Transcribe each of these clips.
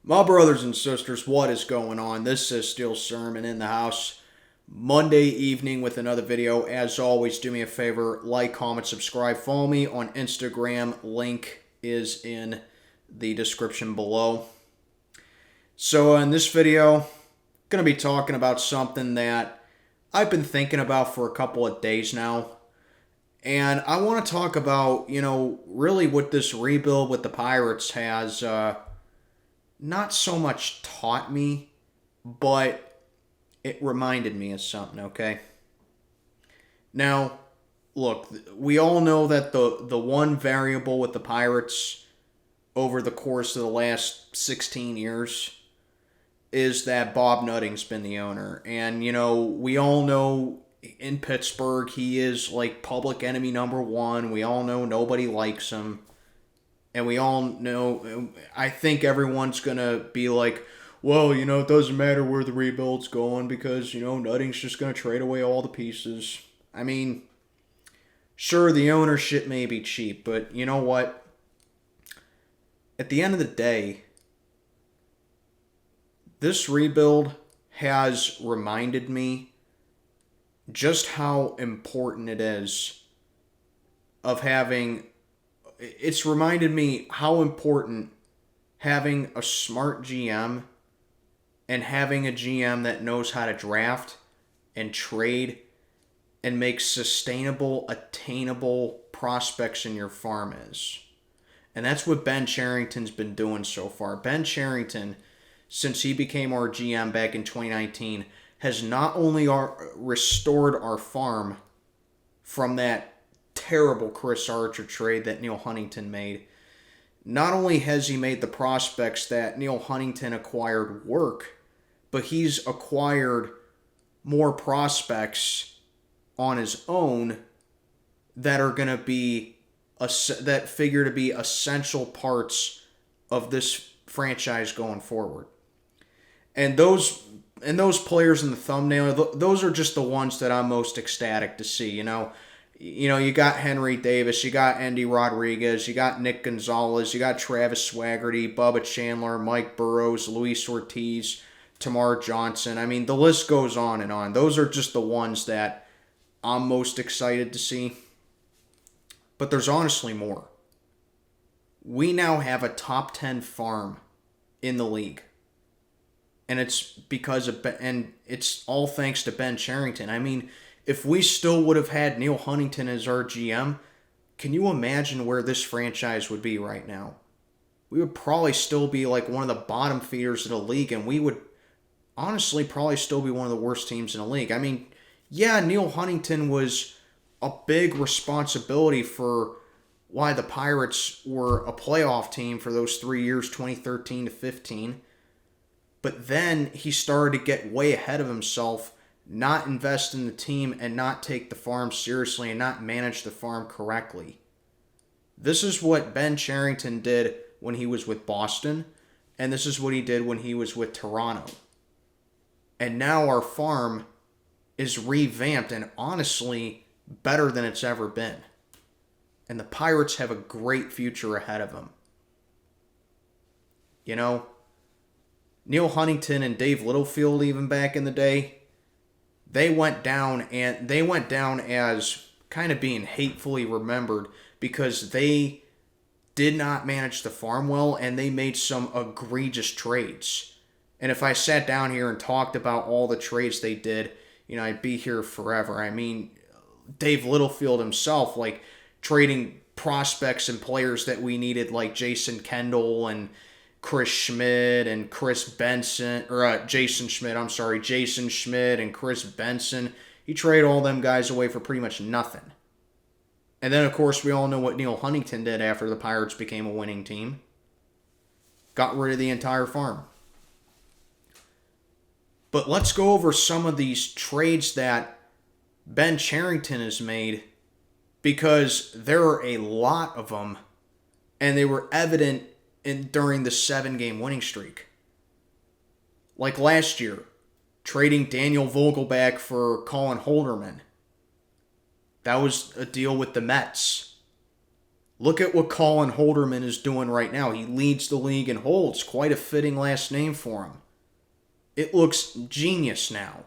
My brothers and sisters, what is going on? This is Steel Sermon in the house. Monday evening with another video. As always, do me a favor, like, comment, subscribe, follow me on Instagram. Link is in the description below. So in this video, I'm going to be talking about something that I've been thinking about for a couple of days now. And I want to talk about, really what this rebuild with the Pirates has not so much taught me, but it reminded me of something, okay? Now, look, we all know that the one variable with the Pirates over the course of the last 16 years is that Bob Nutting's been the owner. And, we all know in Pittsburgh he is like public enemy number one. We all know nobody likes him. And we all know, I think everyone's going to be like, well, it doesn't matter where the rebuild's going because, Nutting's just going to trade away all the pieces. I mean, sure, the ownership may be cheap, but you know what? At the end of the day, this rebuild has reminded me just how important it is of having... It's reminded me how important having a smart GM and having a GM that knows how to draft and trade and make sustainable, attainable prospects in your farm is. And that's what Ben Cherrington's been doing so far. Ben Cherrington, since he became our GM back in 2019, has not only restored our farm from that terrible Chris Archer trade that Neil Huntington made. Not only has he made the prospects that Neil Huntington acquired work, but he's acquired more prospects on his own that are going to be that figure to be essential parts of this franchise going forward. And those players in the thumbnail, those are just the ones that I'm most ecstatic to see, you got Henry Davis, you got Andy Rodriguez, you got Nick Gonzalez, you got Travis Swaggerty, Bubba Chandler, Mike Burrows, Luis Ortiz, Tamar Johnson. I mean, the list goes on and on. Those are just the ones that I'm most excited to see. But there's honestly more. We now have a top 10 farm in the league. And it's because of and it's all thanks to Ben Cherrington. I mean, if we still would have had Neil Huntington as our GM, can you imagine where this franchise would be right now? We would probably still be like one of the bottom feeders of the league, and we would honestly probably still be one of the worst teams in the league. I mean, yeah, Neil Huntington was a big responsibility for why the Pirates were a playoff team for those 3 years, 2013 to 15. But then he started to get way ahead of himself, not invest in the team and not take the farm seriously and not manage the farm correctly. This is what Ben Cherrington did when he was with Boston, and this is what he did when he was with Toronto. And now our farm is revamped and honestly better than it's ever been. And the Pirates have a great future ahead of them. Neil Huntington and Dave Littlefield, even back in the day, they went down as kind of being hatefully remembered because they did not manage the farm well and they made some egregious trades. And if I sat down here and talked about all the trades they did, I'd be here forever. I mean, Dave Littlefield himself, like trading prospects and players that we needed, like Jason Kendall and Chris Schmidt and Chris Benson, or Jason Schmidt and Chris Benson. He traded all them guys away for pretty much nothing. And then, of course, we all know what Neil Huntington did after the Pirates became a winning team. Got rid of the entire farm. But let's go over some of these trades that Ben Cherrington has made, because there are a lot of them, and they were evident during the 7-game winning streak. Like last year, trading Daniel Vogelback for Colin Holderman. That was a deal with the Mets. Look at what Colin Holderman is doing right now. He leads the league in holds. Quite a fitting last name for him. It looks genius now.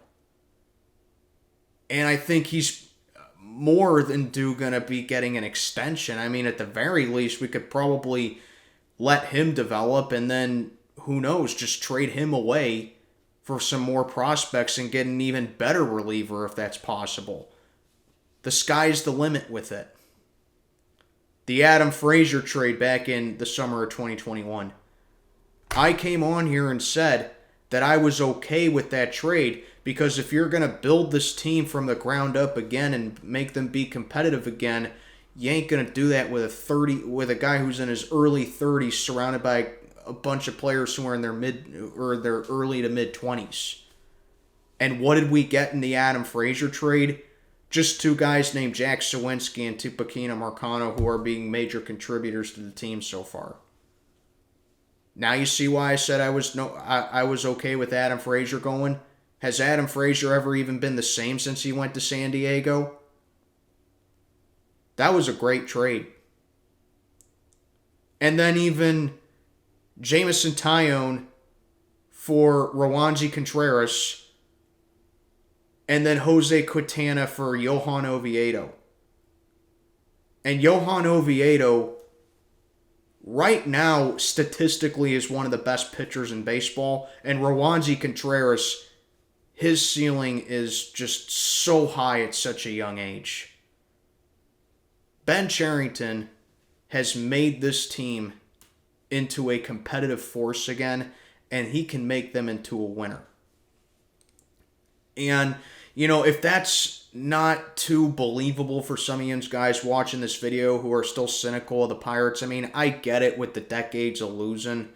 And I think he's more than due going to be getting an extension. I mean, at the very least, we could probably let him develop and then, who knows, just trade him away for some more prospects and get an even better reliever if that's possible. The sky's the limit with it. The Adam Frazier trade back in the summer of 2021. I came on here and said that I was okay with that trade because if you're going to build this team from the ground up again and make them be competitive again, you ain't going to do that with a guy who's in his early 30s surrounded by a bunch of players who are in their early to mid 20s. And what did we get in the Adam Frazier trade? Just two guys named Jack Sawinski and Tupacino Marcano who are being major contributors to the team so far. Now you see why I said I was okay with Adam Frazier going. Has Adam Frazier ever even been the same since he went to San Diego? That was a great trade. And then even Jameson Taillon for Rowanji Contreras, and then Jose Quintana for Johan Oviedo. And Johan Oviedo, right now, statistically, is one of the best pitchers in baseball. And Rowanji Contreras, his ceiling is just so high at such a young age. Ben Cherrington has made this team into a competitive force again, and he can make them into a winner. And, if that's not too believable for some of you guys watching this video who are still cynical of the Pirates, I mean, I get it with the decades of losing.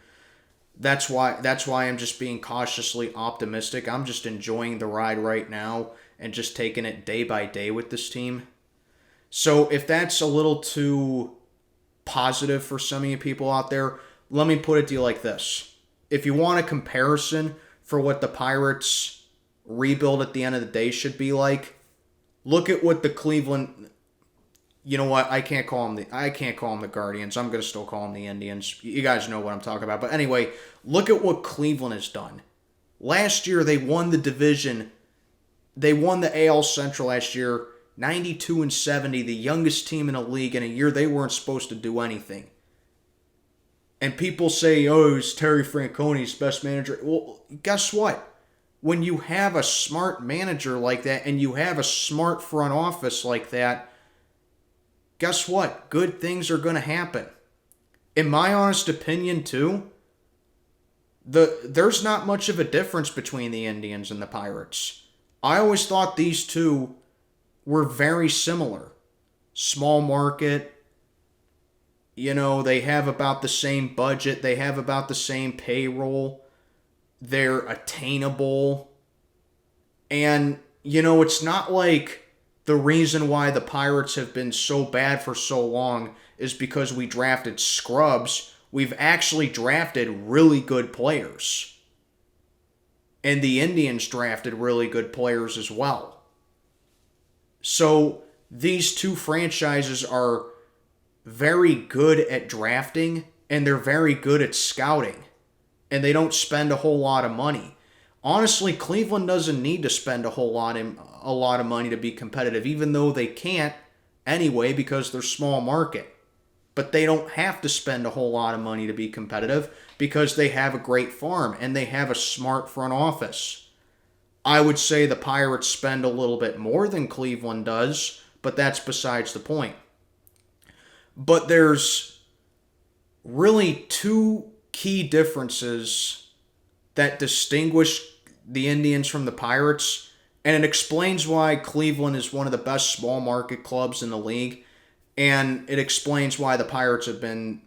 That's why I'm just being cautiously optimistic. I'm just enjoying the ride right now and just taking it day by day with this team. So if that's a little too positive for some of you people out there, let me put it to you like this. If you want a comparison for what the Pirates rebuild at the end of the day should be like, look at what the Cleveland... You know what? I can't call them the Guardians. I'm going to still call them the Indians. You guys know what I'm talking about. But anyway, look at what Cleveland has done. Last year, they won the division. They won the AL Central last year, 92-70, the youngest team in the league in a year they weren't supposed to do anything. And people say, oh, it's Terry Francone's best manager. Well, guess what? When you have a smart manager like that and you have a smart front office like that, guess what? Good things are going to happen. In my honest opinion, too, there's not much of a difference between the Indians and the Pirates. I always thought these two were very similar. Small market. They have about the same budget. They have about the same payroll. They're attainable. And, it's not like the reason why the Pirates have been so bad for so long is because we drafted scrubs. We've actually drafted really good players. And the Indians drafted really good players as well. So these two franchises are very good at drafting, and they're very good at scouting. And they don't spend a whole lot of money. Honestly, Cleveland doesn't need to spend a lot of money to be competitive, even though they can't anyway because they're small market. But they don't have to spend a whole lot of money to be competitive because they have a great farm and they have a smart front office. I would say the Pirates spend a little bit more than Cleveland does, but that's besides the point. But there's really two key differences that distinguish the Indians from the Pirates, and it explains why Cleveland is one of the best small market clubs in the league, and it explains why the Pirates have been,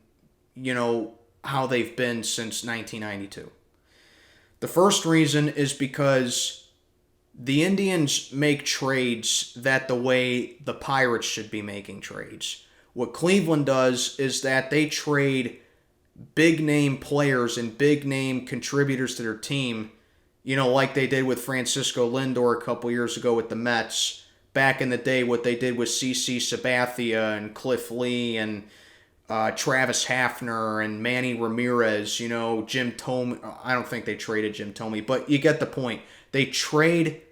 how they've been since 1992. The first reason is because the Indians make trades that the way the Pirates should be making trades. What Cleveland does is that they trade big name players and big name contributors to their team, like they did with Francisco Lindor a couple years ago with the Mets. Back in the day, what they did with CC Sabathia and Cliff Lee and Travis Hafner and Manny Ramirez, Jim Thome. I don't think they traded Jim Thome, but you get the point. They trade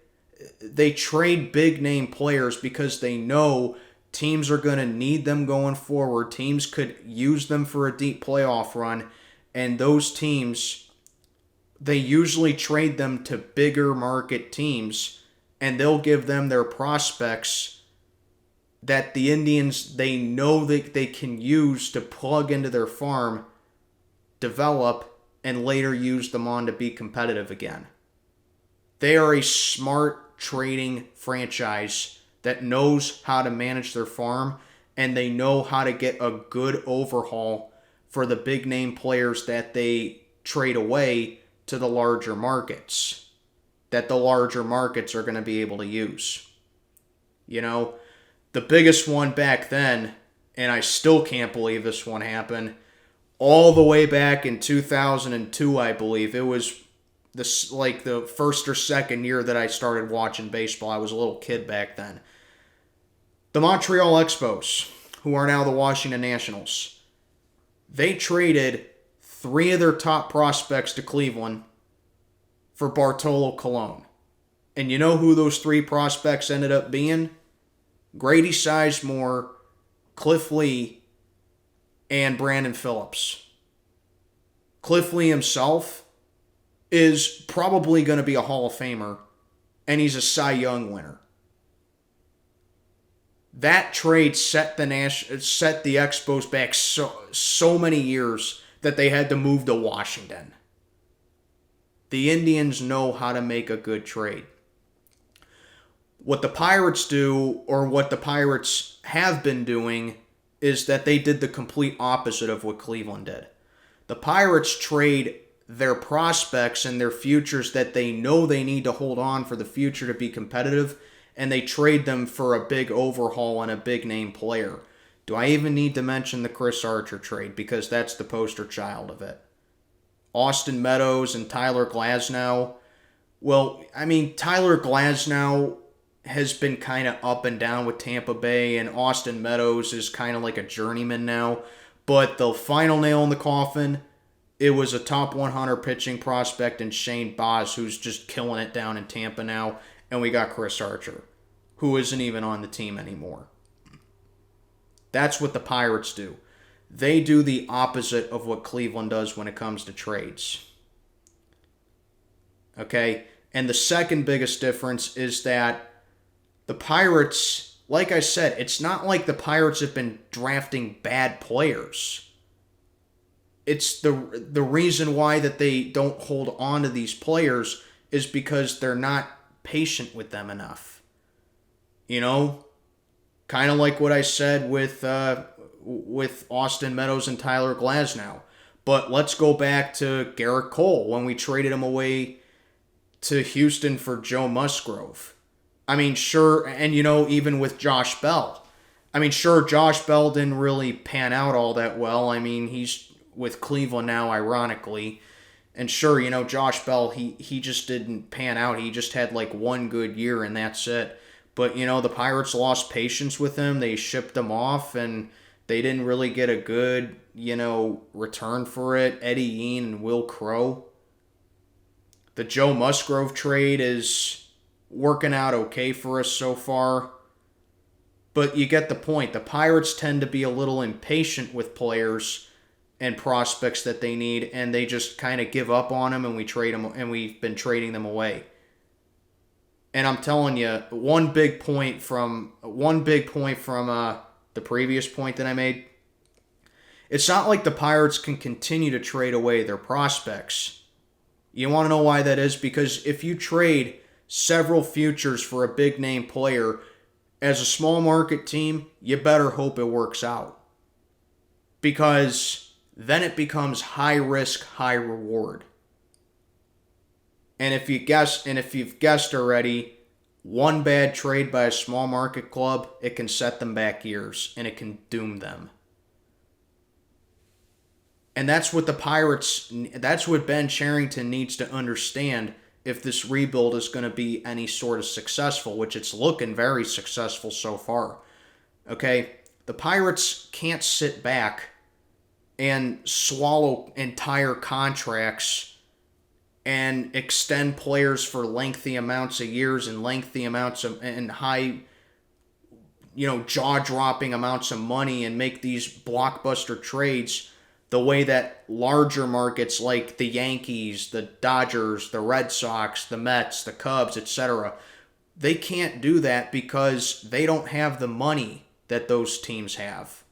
big name players because they know teams are going to need them going forward. Teams could use them for a deep playoff run, and those teams, they usually trade them to bigger market teams, and they'll give them their prospects that the Indians, they know that they can use to plug into their farm, develop, and later use them on to be competitive again. They are a smart trading franchise that knows how to manage their farm, and they know how to get a good overhaul for the big name players that they trade away to the larger markets, that the larger markets are going to be able to use. The biggest one back then, and I still can't believe this one happened, all the way back in 2002, I believe. It was the first or second year that I started watching baseball. I was a little kid back then. The Montreal Expos, who are now the Washington Nationals, they traded 3 of their top prospects to Cleveland for Bartolo Colon. And you know who those 3 prospects ended up being? Grady Sizemore, Cliff Lee, and Brandon Phillips. Cliff Lee himself is probably going to be a Hall of Famer, and he's a Cy Young winner. That trade set the Expos back so many years that they had to move to Washington. The Indians know how to make a good trade. What the Pirates do, or what the Pirates have been doing, is that they did the complete opposite of what Cleveland did. The Pirates trade their prospects and their futures that they know they need to hold on for the future to be competitive, and they trade them for a big overhaul and a big name player. Do I even need to mention the Chris Archer trade? Because that's the poster child of it. Austin Meadows and Tyler Glasnow. Well, Tyler Glasnow has been kind of up and down with Tampa Bay, and Austin Meadows is kind of like a journeyman now. But the final nail in the coffin, it was a top 100 pitching prospect in Shane Baz, who's just killing it down in Tampa now. And we got Chris Archer, who isn't even on the team anymore. That's what the Pirates do. They do the opposite of what Cleveland does when it comes to trades. Okay? And the second biggest difference is that the Pirates, like I said, it's not like the Pirates have been drafting bad players. It's the reason why that they don't hold on to these players is because they're not patient with them enough. Kind of like what I said with Austin Meadows and Tyler Glasnow. But let's go back to Garrett Cole when we traded him away to Houston for Joe Musgrove. Sure, and even with Josh Bell. Sure, Josh Bell didn't really pan out all that well. He's with Cleveland now, ironically. And sure, Josh Bell, he just didn't pan out. He just had like one good year and that's it. But, the Pirates lost patience with him. They shipped him off and they didn't really get a good, return for it. Eddie Ean and Will Crow. The Joe Musgrove trade is working out okay for us so far. But you get the point. The Pirates tend to be a little impatient with players and prospects that they need, and they just kind of give up on them, and we trade them, and we've been trading them away. And I'm telling you, one big point from the previous point that I made. It's not like the Pirates can continue to trade away their prospects. You want to know why that is? Because if you trade several futures for a big name player, as a small market team, you better hope it works out. Because then it becomes high risk, high reward. And if you've guessed already, one bad trade by a small market club, it can set them back years and it can doom them. And that's what that's what Ben Cherrington needs to understand if this rebuild is going to be any sort of successful, which it's looking very successful so far. Okay? The Pirates can't sit back and swallow entire contracts and extend players for lengthy amounts of years and lengthy amounts of and high, jaw-dropping amounts of money and make these blockbuster trades the way that larger markets like the Yankees, the Dodgers, the Red Sox, the Mets, the Cubs, etc., they can't do that because they don't have the money that those teams have.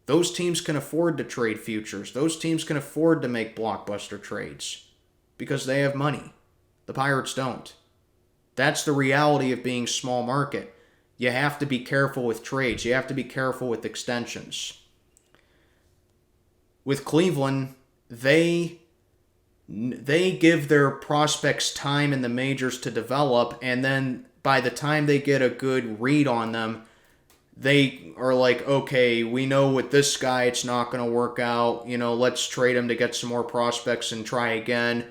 Those teams can afford to trade futures. Those teams can afford to make blockbuster trades because they have money. The Pirates don't. That's the reality of being small market. You have to be careful with trades. You have to be careful with extensions. With Cleveland, they give their prospects time in the majors to develop, and then by the time they get a good read on them, they are like, okay, we know with this guy it's not going to work out. Let's trade him to get some more prospects and try again.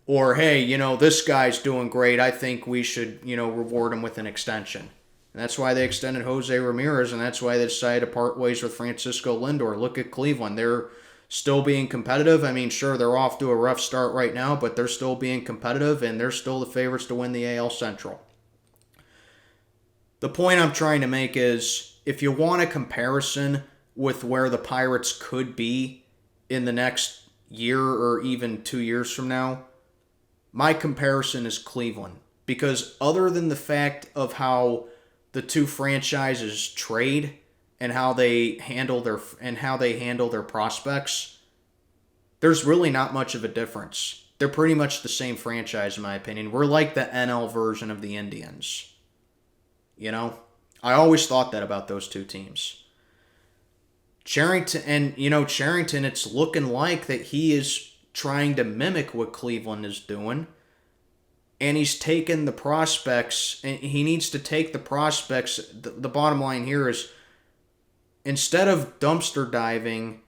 Or, hey, this guy's doing great. I think we should, reward him with an extension. And that's why they extended Jose Ramirez, and that's why they decided to part ways with Francisco Lindor. Look at Cleveland. They're still being competitive. I mean, sure, they're off to a rough start right now, but they're still being competitive, and they're still the favorites to win the AL Central. The point I'm trying to make is, if you want a comparison with where the Pirates could be in the next year or even 2 years from now, my comparison is Cleveland. Because other than the fact of how the two franchises trade and how they handle their prospects, there's really not much of a difference. They're pretty much the same franchise in my opinion. We're like the NL version of the Indians. I always thought that about those two teams. Cherrington, it's looking like that he is trying to mimic what Cleveland is doing. And he's taken the prospects, and he needs to take the prospects. The bottom line here is, instead of dumpster diving,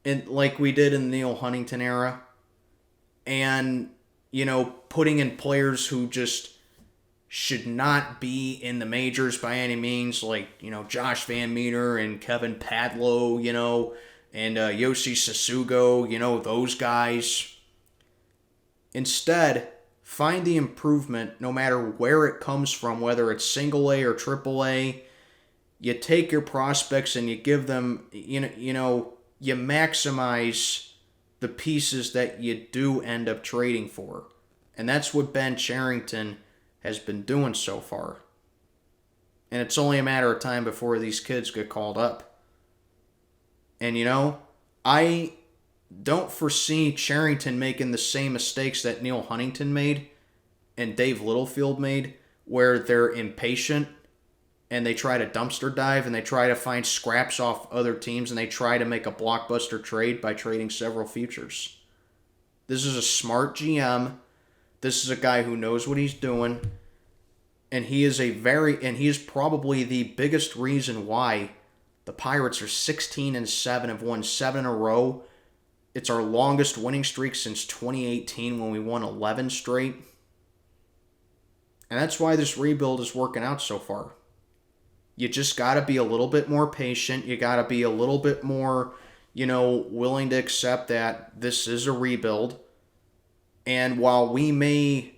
like we did in the Neil Huntington era, and, putting in players who just should not be in the majors by any means, like, Josh Van Meter and Kevin Padlow, and Yoshi Sasugo, those guys. Instead, find the improvement no matter where it comes from, whether it's single A or triple A. You take your prospects and you give them, you maximize the pieces that you do end up trading for. And that's what Ben Cherrington has been doing so far. And it's only a matter of time before these kids get called up. And I don't foresee Cherrington making the same mistakes that Neil Huntington made and Dave Littlefield made, where they're impatient and they try to dumpster dive and they try to find scraps off other teams and they try to make a blockbuster trade by trading several futures. This is a smart GM. This is a guy who knows what he's doing. And he is probably the biggest reason why the Pirates are 16-7, have won 7 in a row. It's our longest winning streak since 2018 when we won 11 straight. And that's why this rebuild is working out so far. You just got to be a little bit more patient. You got to be a little bit more, willing to accept that this is a rebuild. And while we may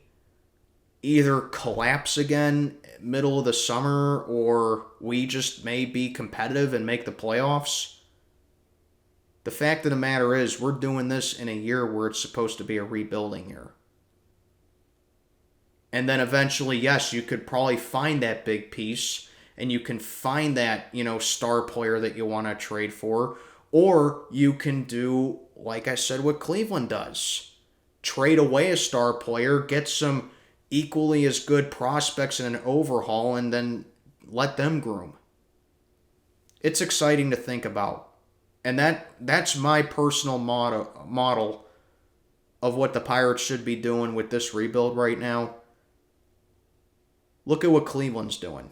either collapse again middle of the summer or we just may be competitive and make the playoffs, the fact of the matter is we're doing this in a year where it's supposed to be a rebuilding year. And then eventually, yes, you could probably find that big piece and you can find that, star player that you want to trade for. Or you can do, like I said, what Cleveland does. Trade away a star player, get some equally as good prospects in an overhaul, and then let them groom. It's exciting to think about. And that's my personal model of what the Pirates should be doing with this rebuild right now. Look at what Cleveland's doing.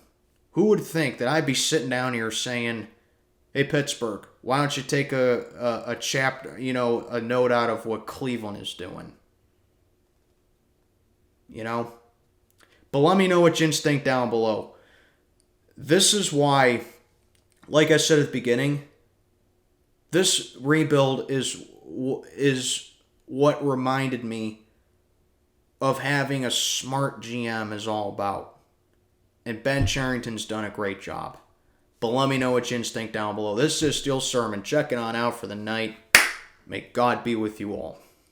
Who would think that I'd be sitting down here saying, hey, Pittsburgh, why don't you take a chapter, a note out of what Cleveland is doing? But let me know what you think down below. This is why, like I said at the beginning, This rebuild is what reminded me of having a smart GM is all about. And Ben Cherrington's done a great job. But let me know what you think down below. This is Steel Sermon checking on out for the night. May God be with you all.